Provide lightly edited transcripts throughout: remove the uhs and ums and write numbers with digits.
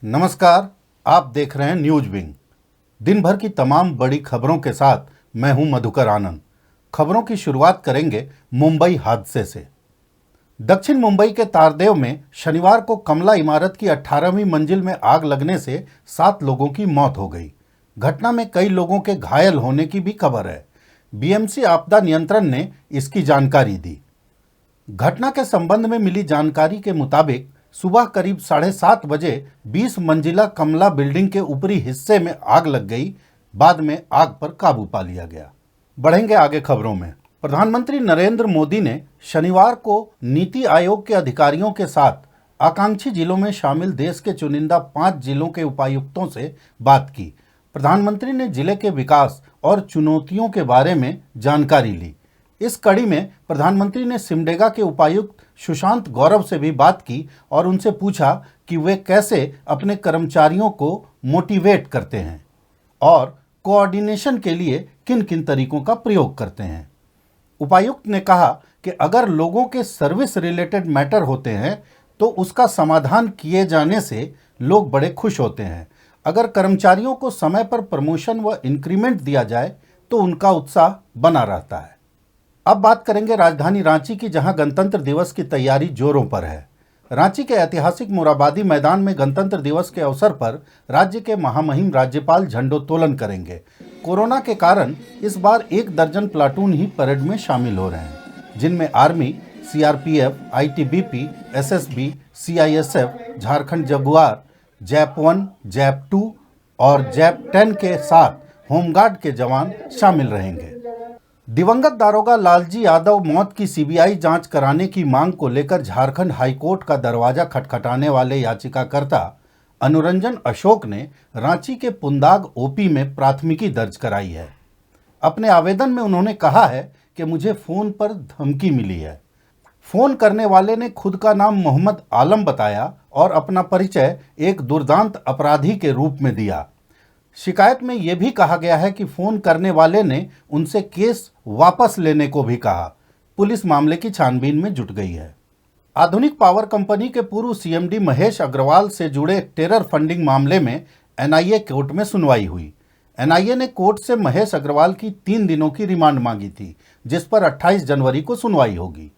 नमस्कार, आप देख रहे हैं न्यूज विंग। दिन भर की तमाम बड़ी खबरों के साथ मैं हूं मधुकर आनंद। खबरों की शुरुआत करेंगे मुंबई हादसे से। दक्षिण मुंबई के तारदेव में शनिवार को कमला इमारत की 18वीं मंजिल में आग लगने से 7 लोगों की मौत हो गई। घटना में कई लोगों के घायल होने की भी खबर है। बीएमसी आपदा नियंत्रण ने इसकी जानकारी दी। घटना के संबंध में मिली जानकारी के मुताबिक सुबह करीब 7:30 बजे 20 मंजिला कमला बिल्डिंग के ऊपरी हिस्से में आग लग गई। बाद में आग पर काबू पा लिया गया। बढ़ेंगे आगे खबरों में। प्रधानमंत्री नरेंद्र मोदी ने शनिवार को नीति आयोग के अधिकारियों के साथ आकांक्षी जिलों में शामिल देश के चुनिंदा 5 जिलों के उपायुक्तों से बात की। प्रधानमंत्री ने जिले के विकास और चुनौतियों के बारे में जानकारी ली। इस कड़ी में प्रधानमंत्री ने सिमडेगा के उपायुक्त सुशांत गौरव से भी बात की और उनसे पूछा कि वे कैसे अपने कर्मचारियों को मोटिवेट करते हैं और कोऑर्डिनेशन के लिए किन किन तरीकों का प्रयोग करते हैं। उपायुक्त ने कहा कि अगर लोगों के सर्विस रिलेटेड मैटर होते हैं तो उसका समाधान किए जाने से लोग बड़े खुश होते हैं। अगर कर्मचारियों को समय पर प्रमोशन व इंक्रीमेंट दिया जाए तो उनका उत्साह बना रहता है। अब बात करेंगे राजधानी रांची की, जहां गणतंत्र दिवस की तैयारी जोरों पर है। रांची के ऐतिहासिक मोराबादी मैदान में गणतंत्र दिवस के अवसर पर राज्य के महामहिम राज्यपाल झंडोत्तोलन करेंगे। कोरोना के कारण इस बार 1 दर्जन प्लाटून ही परेड में शामिल हो रहे हैं, जिनमें army, CRPF, ITBP, SSB, CISF, Jharkhand Jaguar, JAP 1, JAP 2 और जैप 10 के साथ होमगार्ड के जवान शामिल रहेंगे। दिवंगत दारोगा लालजी यादव मौत की सीबीआई जांच कराने की मांग को लेकर झारखंड हाईकोर्ट का दरवाजा खटखटाने वाले याचिकाकर्ता अनुरंजन अशोक ने रांची के पुंदाग ओपी में प्राथमिकी दर्ज कराई है। अपने आवेदन में उन्होंने कहा है कि मुझे फोन पर धमकी मिली है। फोन करने वाले ने खुद का नाम मोहम्मद आलम बताया और अपना परिचय एक दुर्दांत अपराधी के रूप में दिया। शिकायत में यह भी कहा गया है कि फोन करने वाले ने उनसे केस वापस लेने को भी कहा। पुलिस मामले की छानबीन में जुट गई है। आधुनिक पावर कंपनी के पूर्व सीएमडी महेश अग्रवाल से जुड़े टेरर फंडिंग मामले में एनआईए कोर्ट में सुनवाई हुई। एनआईए ने कोर्ट से महेश अग्रवाल की 3 दिनों की रिमांड मांगी थी, जिस पर 28 जनवरी को सुनवाई होगी।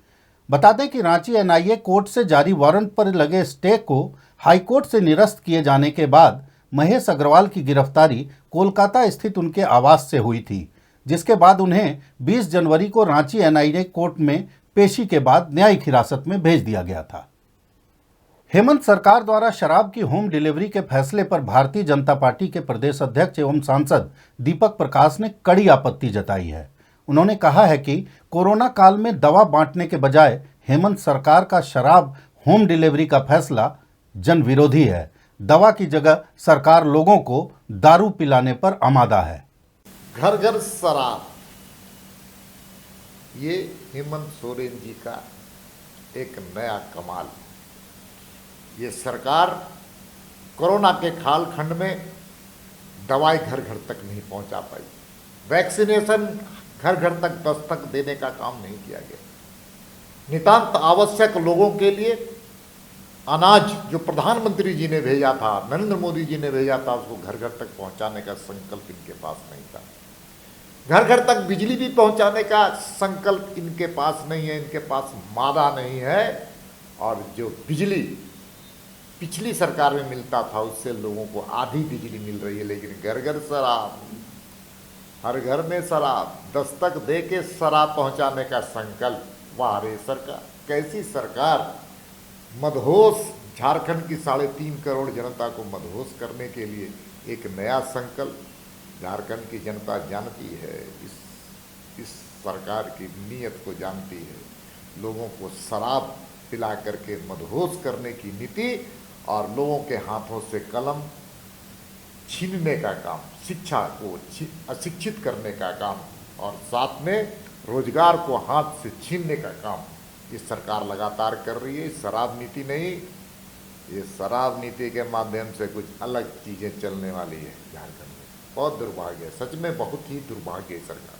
बता दें कि रांची एनआईए कोर्ट से जारी वारंट पर लगे स्टे को हाईकोर्ट से निरस्त किए जाने के बाद महेश अग्रवाल की गिरफ्तारी कोलकाता स्थित उनके आवास से हुई थी, जिसके बाद उन्हें 20 जनवरी को रांची एनआईए कोर्ट में पेशी के बाद न्यायिक हिरासत में भेज दिया गया था। हेमंत सरकार द्वारा शराब की होम डिलीवरी के फैसले पर भारतीय जनता पार्टी के प्रदेश अध्यक्ष एवं सांसद दीपक प्रकाश ने कड़ी आपत्ति जताई है। उन्होंने कहा है कि कोरोना काल में दवा बांटने के बजाय हेमंत सरकार का शराब होम डिलीवरी का फैसला जन विरोधी है। दवा की जगह सरकार लोगों को दारू पिलाने पर आमादा है। घर घर शराब, ये हेमंत सोरेन जी का एक नया कमाल। ये सरकार कोरोना के कालखंड में दवाई घर घर तक नहीं पहुंचा पाई, वैक्सीनेशन घर घर तक दस्तक देने का काम नहीं किया गया। नितांत आवश्यक लोगों के लिए अनाज जो प्रधानमंत्री जी ने भेजा था, नरेंद्र मोदी जी ने भेजा था, उसको घर घर तक पहुंचाने का संकल्प इनके पास नहीं था। घर घर तक बिजली भी पहुंचाने का संकल्प इनके पास नहीं है, इनके पास मादा नहीं है। और जो बिजली पिछली सरकार में मिलता था उससे लोगों को आधी बिजली मिल रही है, लेकिन घर घर शराब, हर घर में शराब, दस्तक दे के शराब पहुंचाने का संकल्प। वाह रे सरकार, कैसी सरकार! मदहोश झारखंड की 3.5 करोड़ जनता को मदहोश करने के लिए एक नया संकल्प। झारखंड की जनता जानती है, इस सरकार की नीयत को जानती है। लोगों को शराब पिला करके मदहोश करने की नीति और लोगों के हाथों से कलम छीनने का काम, शिक्षा को अशिक्षित करने का काम और साथ में रोजगार को हाथ से छीनने का काम ये सरकार लगातार कर रही है। शराब नीति नहीं, ये शराब नीति के माध्यम से कुछ अलग चीज़ें चलने वाली है झारखंड में। बहुत दुर्भाग्य, सच में बहुत ही दुर्भाग्य है सरकार।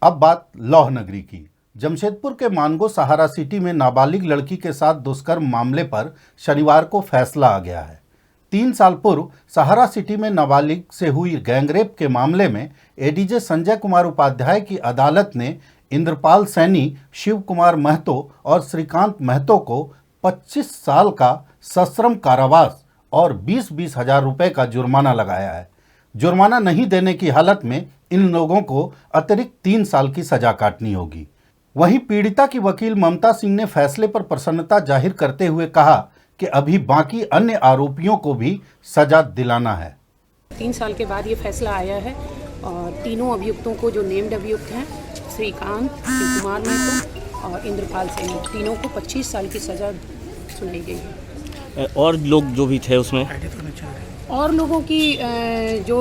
अब बात लौह नगरी की। जमशेदपुर के मानगो सहारा सिटी में नाबालिग लड़की के साथ दुष्कर्म मामले पर शनिवार को फैसला आ गया है। 3 साल पूर्व सहारा सिटी में नाबालिग से हुई गैंगरेप के मामले में एडीजे संजय कुमार उपाध्याय की अदालत ने इंद्रपाल सैनी, शिव कुमार महतो और श्रीकांत महतो को 25 साल का सश्रम कारावास और 20-20 हजार रुपए का जुर्माना लगाया है। जुर्माना नहीं देने की हालत में इन लोगों को अतिरिक्त 3 साल की सजा काटनी होगी। वहीं पीड़िता की वकील ममता सिंह ने फैसले पर प्रसन्नता जाहिर करते हुए कहा कि अभी बाकी अन्य आरोपियों को भी सजा दिलाना है। 3 साल के बाद ये फैसला आया है और तीनों अभियुक्तों को, जो नेम्ड अभियुक्त हैं, श्रीकांत, शिव कुमार महतो और इंद्रपाल सैनी, तीनों को 25 साल की सज़ा सुनाई गई है। और लोग जो भी थे उसमें, और लोगों की जो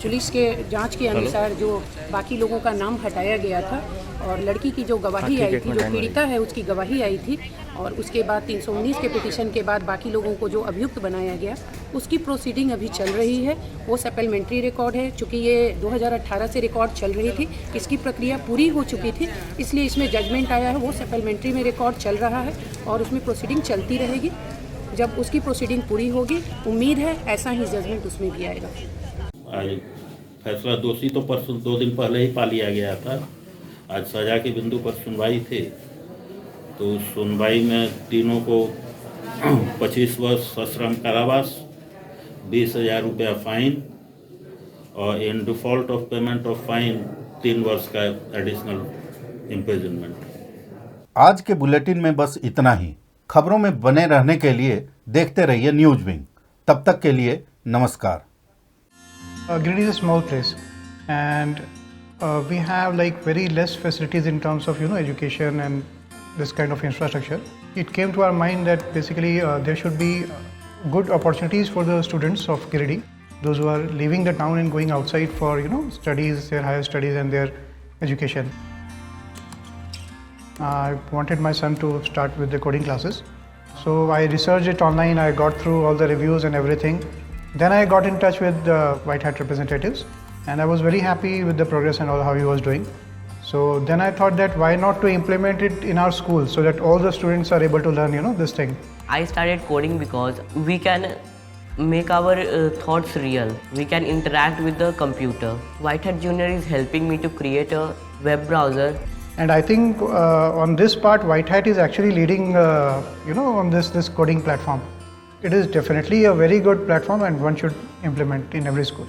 पुलिस के जांच के अनुसार जो बाकी लोगों का नाम हटाया गया था और लड़की की जो गवाही आई थी, जो पीड़िता है उसकी गवाही आई थी, और उसके बाद 319 के पिटीशन के बाद बाकी लोगों को जो अभियुक्त बनाया गया उसकी प्रोसीडिंग अभी चल रही है। वो सप्लीमेंट्री रिकॉर्ड है, चूँकि ये 2018 से रिकॉर्ड चल रही थी, इसकी प्रक्रिया पूरी हो चुकी थी, इसलिए इसमें जजमेंट आया है। वो सप्लीमेंट्री में रिकॉर्ड चल रहा है और उसमें प्रोसीडिंग चलती रहेगी। जब उसकी प्रोसीडिंग पूरी होगी, उम्मीद है ऐसा ही जजमेंट उसमें भी आएगा। आज फैसला दोषी तो परसों 2 दिन पहले ही पा लिया गया था। आज सजा के बिंदु पर सुनवाई थी, तो उस सुनवाई में तीनों को 25 वर्ष सश्रम कारावास, 20,000 रुपया फाइन और in default of payment of fine 3 वर्ष का एडिशनल इम्प्रिजनमेंट। आज के बुलेटिन में बस इतना ही। खबरों में बने रहने के लिए देखते रहिए न्यूज विंग। तब तक के लिए नमस्कार। Giridih is a small place, and we have like very less facilities in terms of education and this kind of infrastructure. It came to our mind that basically there should be good opportunities for the students of Giridih, those who are leaving the town and going outside for studies, their higher studies and their education. I wanted my son to start with the coding classes, so I researched it online. I got through all the reviews and everything. Then I got in touch with the White Hat representatives, and I was very happy with the progress and all how he was doing. So then I thought that why not to implement it in our school so that all the students are able to learn this thing. I started coding because we can make our thoughts real. We can interact with the computer. White Hat Junior is helping me to create a web browser. And I think on this part, White Hat is actually leading, on this coding platform. It is definitely a very good platform and one should implement in every school.